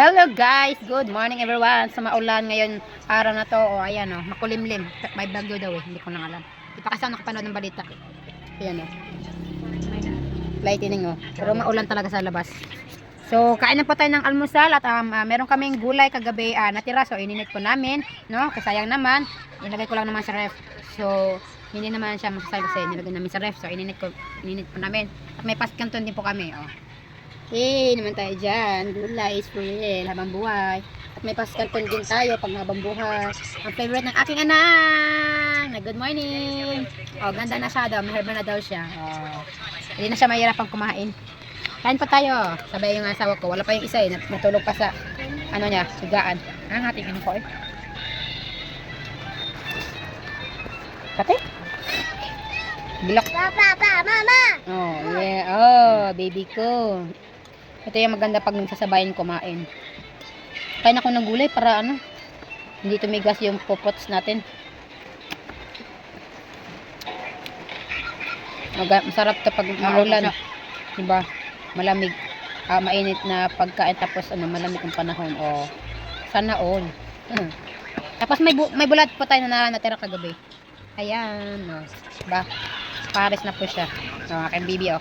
Hello guys, good morning everyone. Sa maulan ngayon araw na to, ayan makulimlim. May bagyo daw hindi ko nang alam. Di pa kasi ako nakapanood ng balita. Ayan lightning pero maulan talaga sa labas. So, kain na po tayo ng almusal at meron kaming gulay kagabi natira. So, ininit po namin, no? Kasayang naman, nilagay ko lang naman sa ref. So, hindi naman siya masasayang kasi nilagay namin sa ref. So, ininit po namin. At may paskanton din po kami, naman tayo dyan. Gulay, squirrel, habang buhay. At may paskanton din tayo pag habang buhay. Ang favorite ng aking anak na good morning. Ganda na siya daw. Maherba na daw siya. Hindi na siya mahirapang kumain. Kain pa tayo. Sabay yung asawa ko. Wala pa yung isa natulog pa sa niya, sigaan. Ang ating ko Kate? Bilok. Papa, mama. Baby ko. Ito yung maganda pag nagsasabayan kumain. Kain ako ng gulay para hindi tumigas yung pupots natin. Masarap to pag maulan. Diba? Malamig. Mainit na pagkain tapos malamig ang panahon. Sana all. Tapos may bulat po tayo na natira kagabi. Ayan. Diba? Pares na po siya. Aking bibi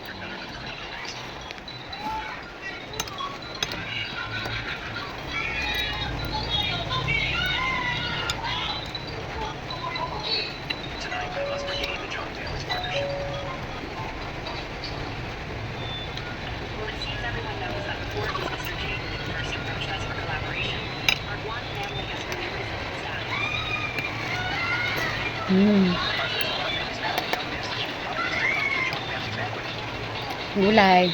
Gulay.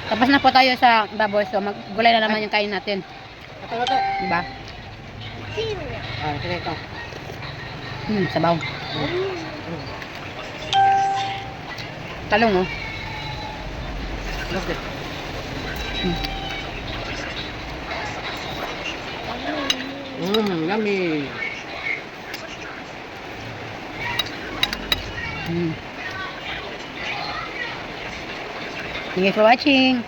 Tapos na po tayo sa baboy. So maggulay na naman yung kain natin. Diba? Sino? Ito. Sabaw. Talong Yummy. Thank you for watching.